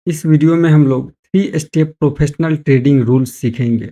इस वीडियो में हम लोग 3 स्टेप प्रोफेशनल ट्रेडिंग रूल्स सीखेंगे।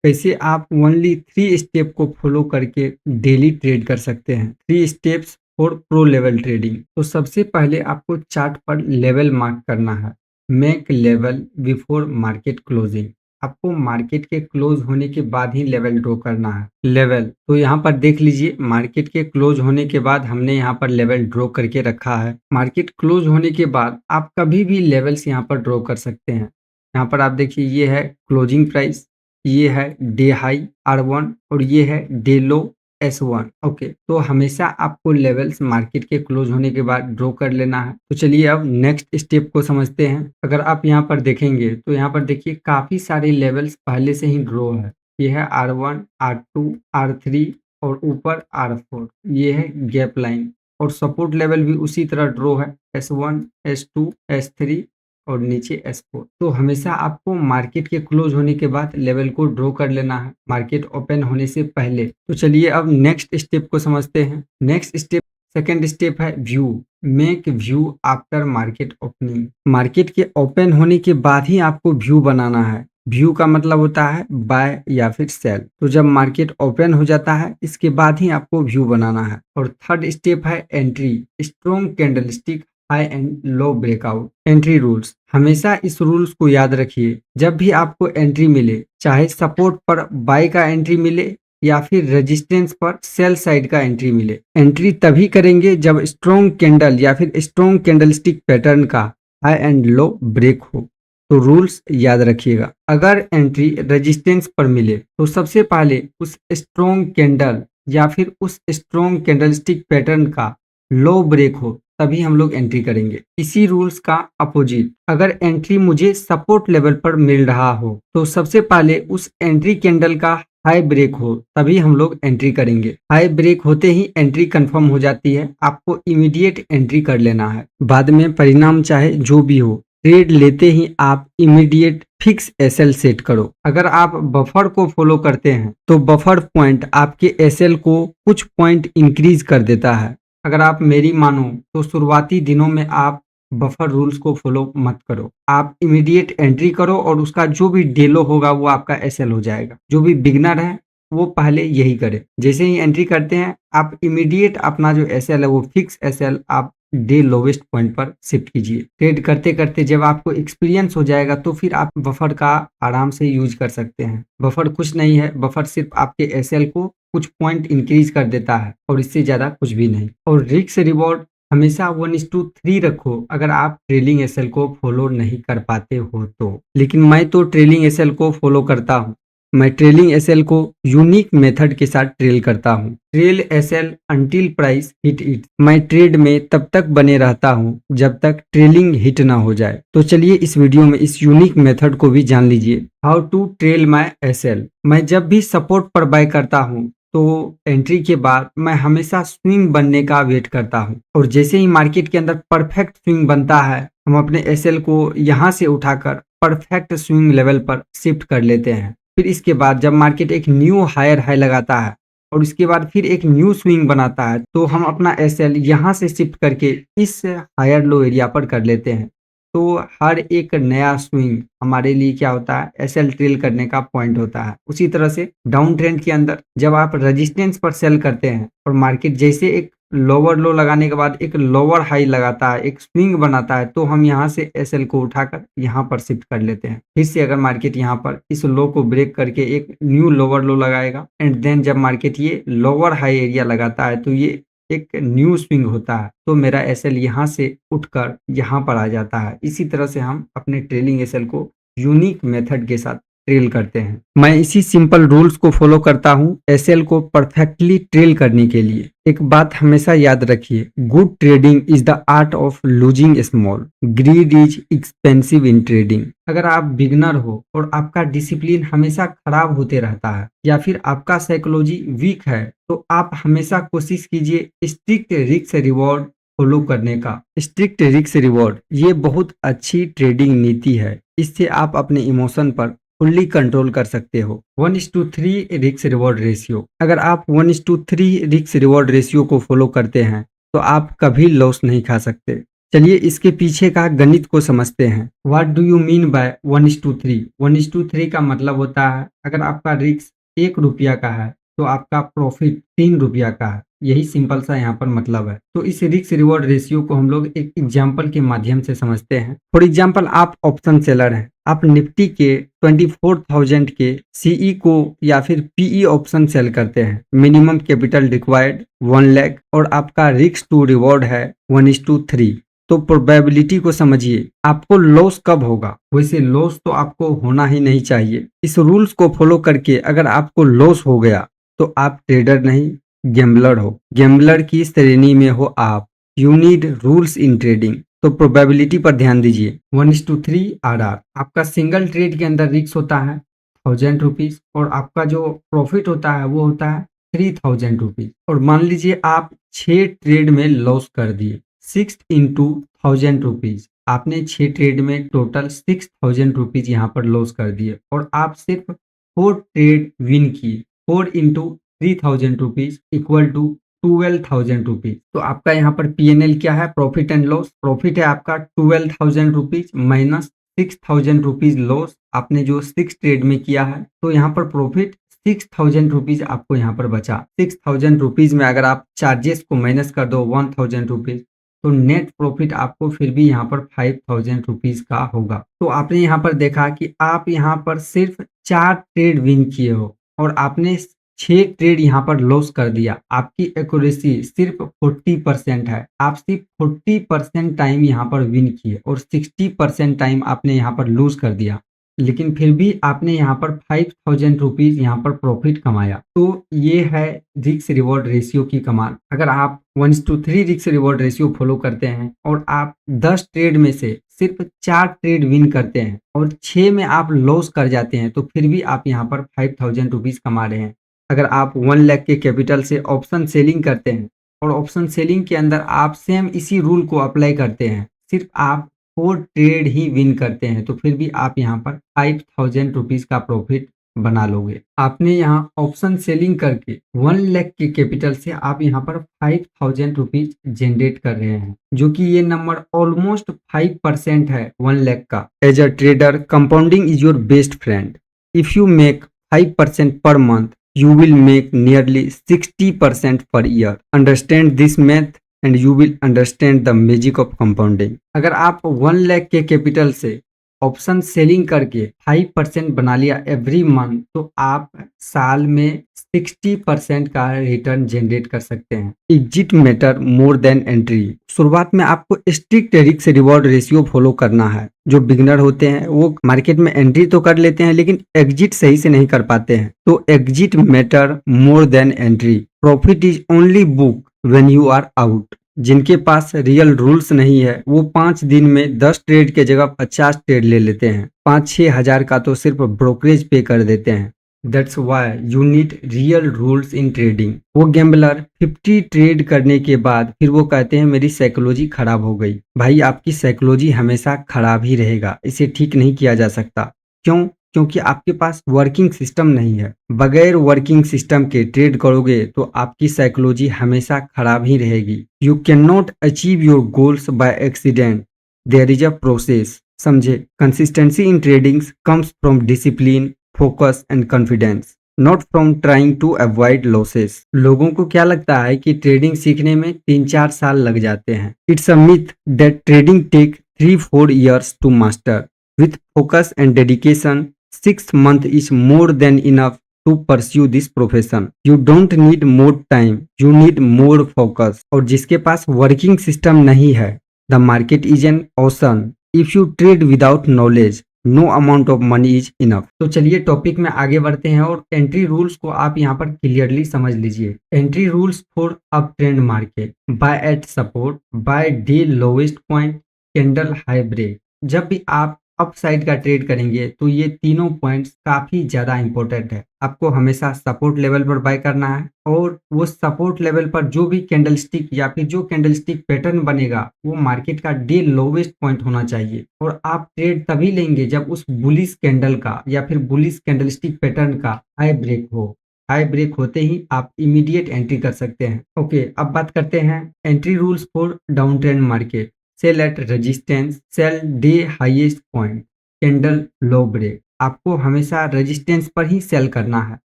कैसे आप ओनली 3 स्टेप को फॉलो करके डेली ट्रेड कर सकते हैं। 3 steps for pro level trading. तो सबसे पहले आपको चार्ट पर लेवल मार्क करना है। Make level before market closing. आपको मार्केट के क्लोज होने के बाद ही लेवल ड्रॉ करना है। लेवल तो यहाँ पर देख लीजिए, मार्केट के क्लोज होने के बाद हमने यहाँ पर लेवल ड्रॉ करके रखा है। मार्केट क्लोज होने के बाद आप कभी भी लेवल्स यहाँ पर ड्रॉ कर सकते हैं। यहाँ पर आप देखिए, ये है क्लोजिंग प्राइस, ये है डे हाई R1 और ये है डे लो S1। ओके, तो हमेशा आपको लेवल्स मार्केट के क्लोज होने के बाद ड्रॉ कर लेना है। तो चलिए अब नेक्स्ट स्टेप को समझते हैं। अगर आप यहाँ पर देखेंगे तो यहाँ पर देखिए काफी सारे लेवल्स पहले से ही ड्रॉ है। ये है R1, R2, R3 और ऊपर R4। ये है गैप लाइन और सपोर्ट लेवल भी उसी तरह ड्रॉ है, S1, S2, S3 और नीचे S4। तो हमेशा आपको मार्केट के क्लोज होने के बाद लेवल को ड्रॉ कर लेना है, मार्केट ओपन होने से पहले। तो चलिए अब नेक्स्ट स्टेप को समझते हैं। नेक्स्ट स्टेप, सेकेंड स्टेप है view. Make view after market opening. Market के ओपन होने के बाद ही आपको व्यू बनाना है। व्यू का मतलब होता है बाय या फिर सेल। तो जब मार्केट ओपन हो जाता है इसके बाद ही आपको व्यू बनाना है। और थर्ड स्टेप है entry. Strong candlestick, high and low breakout. Entry rules, हमेशा इस रूल्स को याद रखिए। जब भी आपको एंट्री मिले, चाहे सपोर्ट पर बाय का एंट्री मिले या फिर रेजिस्टेंस पर सेल साइड का एंट्री मिले, एंट्री तभी करेंगे जब स्ट्रॉन्ग कैंडल या फिर स्ट्रॉन्ग कैंडलस्टिक पैटर्न का हाई एंड लो ब्रेक हो। तो रूल्स याद रखिएगा। अगर एंट्री रेजिस्टेंस पर मिले तो सबसे पहले उस स्ट्रॉन्ग कैंडल या फिर उस स्ट्रॉन्ग कैंडलस्टिक पैटर्न का लो ब्रेक हो तभी हम लोग एंट्री करेंगे। इसी रूल्स का अपोजिट, अगर एंट्री मुझे सपोर्ट लेवल पर मिल रहा हो तो सबसे पहले उस एंट्री कैंडल का हाई ब्रेक हो तभी हम लोग एंट्री करेंगे। हाई ब्रेक होते ही एंट्री कंफर्म हो जाती है, आपको इमीडिएट एंट्री कर लेना है। बाद में परिणाम चाहे जो भी हो, ट्रेड लेते ही आप इमीडिएट फिक्स एसएल सेट करो। अगर आप बफर को फॉलो करते हैं तो बफर पॉइंट आपके एसएल को कुछ पॉइंट इंक्रीज कर देता है। अगर आप मेरी मानो तो शुरुआती दिनों में आप बफर रूल्स को फॉलो मत करो। आप इमीडिएट एंट्री करो और उसका जो भी डेलो होगा वो आपका एसएल हो जाएगा। जो भी बिगनर है वो पहले यही करे। जैसे ही एंट्री करते हैं आप इमीडिएट अपना जो एसएल है वो फिक्स एसएल आप डे लोवेस्ट पॉइंट पर शिफ्ट कीजिए। ट्रेड करते करते जब आपको एक्सपीरियंस हो जाएगा तो फिर आप बफर का आराम से यूज कर सकते हैं। बफर कुछ नहीं है, बफर सिर्फ आपके एसएल को कुछ पॉइंट इंक्रीज कर देता है और इससे ज्यादा कुछ भी नहीं। और रिस्क रिवॉर्ड हमेशा 1:3 रखो अगर आप ट्रेलिंग एसएल को फॉलो नहीं कर पाते हो तो। लेकिन मैं तो ट्रेलिंग एसएल को फॉलो करता हूँ। मैं ट्रेलिंग एसएल को यूनिक मेथड के साथ ट्रेल करता हूँ। Trail SL until price hit it. मैं ट्रेड में तब तक बने रहता हूँ जब तक ट्रेलिंग हिट ना हो जाए। तो चलिए इस वीडियो में इस यूनिक मेथड को भी जान लीजिए। How to trail my SL. मैं जब भी सपोर्ट पर बाय करता हूँ तो एंट्री के बाद मैं हमेशा स्विंग बनने का वेट करता हूँ और जैसे ही मार्केट के अंदर परफेक्ट स्विंग बनता है हम अपने एसएल को यहाँ से उठाकर परफेक्ट स्विंग लेवल पर शिफ्ट कर लेते हैं। फिर इसके बाद जब मार्केट एक न्यू हायर हाई लगाता है और इसके बाद फिर एक न्यू स्विंग बनाता है तो हम अपना एसएल यहाँ से शिफ्ट करके इस हायर लो एरिया पर कर लेते हैं। तो हर एक नया स्विंग हमारे लिए क्या होता है, एसएल ट्रेल करने का पॉइंट होता है। उसी तरह से डाउन ट्रेंड के अंदर जब आप रेजिस्टेंस पर सेल करते हैं और मार्केट जैसे एक लोअर लो लगाने के बाद एक लोअर हाई लगाता है, एक स्विंग बनाता है, तो हम यहाँ से एसएल को उठाकर यहाँ पर शिफ्ट कर लेते हैं। फिर से अगर मार्केट यहाँ पर इस लो को ब्रेक करके एक न्यू लोअर लो लगाएगा एंड देन जब मार्केट ये लोअर हाई एरिया लगाता है तो ये एक न्यू स्विंग होता है, तो मेरा एसएल यहाँ से उठकर यहाँ पर आ जाता है। इसी तरह से हम अपने ट्रेलिंग एसएल को यूनिक मेथड के साथ ट्रेल करते हैं। मैं इसी सिंपल रूल्स को फॉलो करता हूँ एसएल को परफेक्टली ट्रेल करने के लिए। एक बात हमेशा याद रखिए, good trading is the art of losing small, grid is expensive in trading. अगर आप बिगनर हो और आपका डिसिप्लिन हमेशा खराब होते रहता है या फिर आपका साइकोलॉजी वीक है तो आप हमेशा कोशिश कीजिए स्ट्रिक्ट रिस्क रिवॉर्ड फॉलो करने का। स्ट्रिक्ट रिस्क रिवॉर्ड ये बहुत अच्छी ट्रेडिंग नीति है। इससे आप अपने इमोशन पर फुल्ली कंट्रोल कर सकते हो। 1:3 रिस्क रिवॉर्ड रेशियो। अगर आप 1:3 रिस्क रिवॉर्ड रेशियो को फॉलो करते हैं तो आप कभी लॉस नहीं खा सकते। चलिए इसके पीछे का गणित को समझते हैं। What do you mean by 1:3? 1:3 का मतलब होता है अगर आपका रिस्क 1 रुपया का है तो आपका प्रॉफिट 3 रुपया का है। यही सिंपल सा यहाँ पर मतलब है। तो इस रिस्क रिवॉर्ड रेशियो को हम लोग एक एग्जाम्पल के माध्यम से समझते हैं। फॉर एग्जाम्पल आप ऑप्शन सेलर हैं, आप निफ्टी के 24,000 के सीई को या फिर पीई ऑप्शन सेल करते हैं। मिनिमम कैपिटल रिक्वायर्ड 1 लाख और आपका रिस्क टू रिवॉर्ड है 1:3। तो प्रोबेबिलिटी को समझिए, आपको लॉस कब होगा? वैसे लॉस तो आपको होना ही नहीं चाहिए। इस रूल्स को फॉलो करके अगर आपको लॉस हो गया तो आप ट्रेडर नहीं, गैम्बलर हो। गैम्बलर की श्रेणी में हो आप। You need rules in trading. तो प्रोबेबिलिटी पर ध्यान दीजिए। 1:3 आरआर। आपका सिंगल ट्रेड के अंदर रिस्क होता है 1000 रुपीज और आपका जो प्रॉफिट होता है वो होता है 3000 रुपीज। और मान लीजिए आप 6 ट्रेड में लॉस कर दिए। 6 इंटू 1000 रुपीज। आपने 6 ट्रेड में टोटल 6000 रुपीज यहाँ पर लॉस कर दिए और आप सिर्फ 4 ट्रेड विन किए। 4 into 3000 rupees equal to 12,000 rupees. तो आपका यहाँ पर पीएनएल क्या है? Profit and loss. प्रॉफिट है आपका 12,000 रुपीज माइनस 6,000 रुपीज लॉस आपने जो 6 ट्रेड में किया है। तो यहाँ पर प्रॉफिट 6,000 रुपीज आपको यहाँ पर बचा। 6,000 रुपीज में अगर आप चार्जेस को माइनस कर दो 1,000 रुपीज तो नेट प्रॉफिट आपको फिर भी यहाँ पर 5,000 रुपीज का होगा। तो आपने यहाँ पर देखा कि आप यहाँ पर सिर्फ 4 ट्रेड विन किए हो और आपने 6 ट्रेड यहाँ पर लॉस कर दिया। आपकी एक्यूरेसी सिर्फ 40% है। आप सिर्फ 40% टाइम यहाँ पर विन किए और 60% टाइम आपने यहाँ पर लूज कर दिया, लेकिन फिर भी आपने यहाँ पर 5,000 रुपीज यहाँ पर प्रॉफिट कमाया। तो ये है रिस्क रिवॉर्ड रेशियो की कमाल। अगर आप 1:3 रिस्क रिवॉर्ड रेशियो फॉलो करते हैं और आप 10 ट्रेड में से सिर्फ 4 ट्रेड विन करते हैं और 6 में आप लॉस कर जाते हैं तो फिर भी आप यहाँ पर 5,000 रुपीज कमा रहे हैं। अगर आप 1 लाख के कैपिटल से ऑप्शन सेलिंग करते हैं और ऑप्शन सेलिंग के अंदर आप सेम इसी रूल को अप्लाई करते हैं, सिर्फ आप 4 ट्रेड ही विन करते हैं तो फिर भी आप यहाँ पर 5,000 रुपीज का प्रॉफिट बना लोगे। आपने यहाँ ऑप्शन सेलिंग करके 1 लाख के कैपिटल से आप यहाँ पर 5,000 रुपीज जनरेट कर रहे हैं, जो कि ये नंबर ऑलमोस्ट 5% है 1 लाख का। As a trader compounding is your best friend. If you make 5% per month, you will make nearly 60% per year. Understand this math and you will understand the magic of compounding. अगर आप 1 लाख के capital से option selling करके 5% बना लिया every month तो आप साल में 60% का रिटर्न जनरेट कर सकते हैं। Exit matter more than entry. शुरुआत में आपको strict risk reward ratio follow करना है। जो बिगनर होते हैं वो मार्केट में एंट्री तो कर लेते हैं लेकिन एग्जिट सही से नहीं कर पाते हैं। तो exit matter more than entry. Profit is only book when you are out. जिनके पास रियल रूल्स नहीं है वो 5 दिन में 10 ट्रेड के जगह 50 ट्रेड ले लेते हैं। 5-6 हजार का तो सिर्फ ब्रोकरेज पे कर देते हैं। That's why you need real rules in trading. वो गैम्बलर 50 ट्रेड करने के बाद फिर वो कहते हैं मेरी साइकोलॉजी खराब हो गई। भाई आपकी साइकोलॉजी हमेशा खराब ही रहेगा, इसे ठीक नहीं किया जा सकता। क्यों? क्योंकि आपके पास वर्किंग सिस्टम नहीं है। बगैर वर्किंग सिस्टम के ट्रेड करोगे तो आपकी साइकोलॉजी हमेशा खराब ही रहेगी। You can not achieve your goals by accident, there is a process. समझे? Consistency in trading comes from discipline, focus and confidence, not from trying to avoid losses. लोगों को क्या लगता है कि ट्रेडिंग सीखने में 3-4 साल लग जाते हैं। It's a myth that trading take 3-4 years to master. With focus and dedication 6 months is more than enough to pursue this profession. You don't need more time, you need more focus. और जिसके पास working system नहीं है, the market is an ocean. If you trade without knowledge, no amount of money is enough. तो चलिए topic में आगे बढ़ते हैं और एंट्री रूल्स को आप यहाँ पर क्लियरली समझ लीजिए। Entry rules for up trend market. Buy at support, buy day lowest point, candle high break. जब भी आप अप साइड का ट्रेड करेंगे तो ये तीनों पॉइंट्स काफी ज्यादा इंपॉर्टेंट है। आपको हमेशा सपोर्ट लेवल पर बाय करना है और वो सपोर्ट लेवल पर जो भी कैंडलस्टिक या फिर जो कैंडलस्टिक पैटर्न बनेगा वो मार्केट का डे लोवेस्ट पॉइंट होना चाहिए। और आप ट्रेड तभी लेंगे जब उस बुलिश कैंडल का या फिर बुलिश कैंडलस्टिक पैटर्न का हाई ब्रेक हो। हाई ब्रेक होते ही आप इमीडिएट एंट्री कर सकते हैं। ओके, अब बात करते हैं entry rules for down trend market. Sell at resistance, sell day highest point, candle low break. आपको हमेशा रेजिस्टेंस पर ही सेल करना है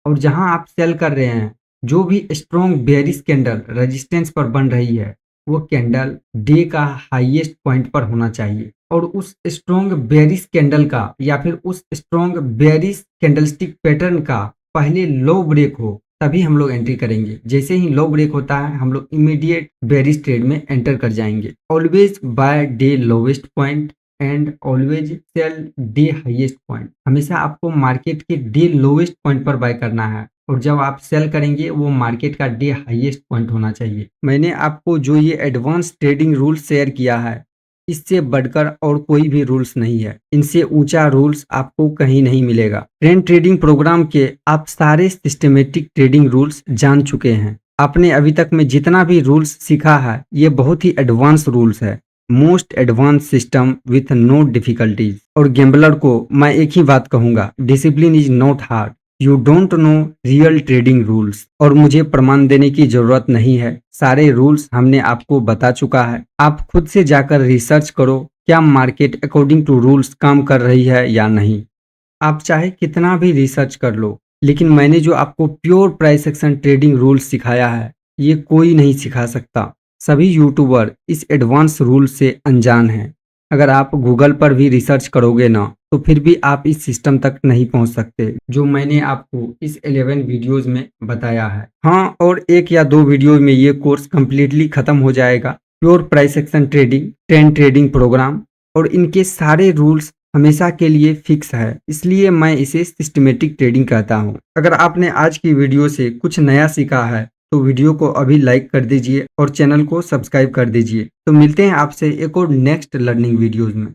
और जहां आप सेल कर रहे हैं जो भी स्ट्रॉन्ग बेयरिश कैंडल रेजिस्टेंस पर बन रही है वो कैंडल डे का हाईएस्ट पॉइंट पर होना चाहिए और उस स्ट्रॉन्ग बेयरिश कैंडल का या फिर उस स्ट्रॉन्ग बेयरिश कैंडलस्टिक पैटर्न का पहले लो ब्रेक हो तभी हम लोग एंट्री करेंगे। जैसे ही लो ब्रेक होता है हम लोग इमीडिएट बेयरिश ट्रेड में एंटर कर जाएंगे। Always buy day lowest point and always sell day highest point. हमेशा आपको मार्केट के डे लोवेस्ट पॉइंट पर बाय करना है और जब आप सेल करेंगे वो मार्केट का डे हाईएस्ट पॉइंट होना चाहिए। मैंने आपको जो ये एडवांस ट्रेडिंग रूल शेयर किया है इससे बढ़कर और कोई भी रूल्स नहीं है। इनसे ऊंचा रूल्स आपको कहीं नहीं मिलेगा। ट्रेंड ट्रेडिंग प्रोग्राम के आप सारे सिस्टमेटिक ट्रेडिंग रूल्स जान चुके हैं। आपने अभी तक में जितना भी रूल्स सीखा है ये बहुत ही एडवांस रूल्स है, most advance system with no difficulties. और गैम्बलर को मैं एक ही बात कहूंगा, discipline is not hard, you don't know real trading rules. और मुझे प्रमाण देने की जरूरत नहीं है, सारे रूल्स हमने आपको बता चुका है। आप खुद से जाकर रिसर्च करो क्या मार्केट अकॉर्डिंग टू रूल्स काम कर रही है या नहीं। आप चाहे कितना भी रिसर्च कर लो लेकिन मैंने जो आपको pure price action trading rules सिखाया है ये कोई नहीं सिखा सकता। सभी यूट्यूबर इस एडवांस रूल से अनजान हैं। अगर आप गूगल पर भी रिसर्च करोगे ना तो फिर भी आप इस सिस्टम तक नहीं पहुंच सकते जो मैंने आपको इस 11 वीडियोस में बताया है। हाँ, और एक या दो वीडियो में ये कोर्स कंप्लीटली खत्म हो जाएगा, pure price action trading trend trading program. और इनके सारे रूल्स हमेशा के लिए फिक्स है, इसलिए मैं इसे सिस्टमेटिक ट्रेडिंग कहता हूँ। अगर आपने आज की वीडियो से कुछ नया सीखा है तो वीडियो को अभी लाइक कर दीजिए और चैनल को सब्सक्राइब कर दीजिए। तो मिलते हैं आपसे एक और नेक्स्ट लर्निंग वीडियोज में।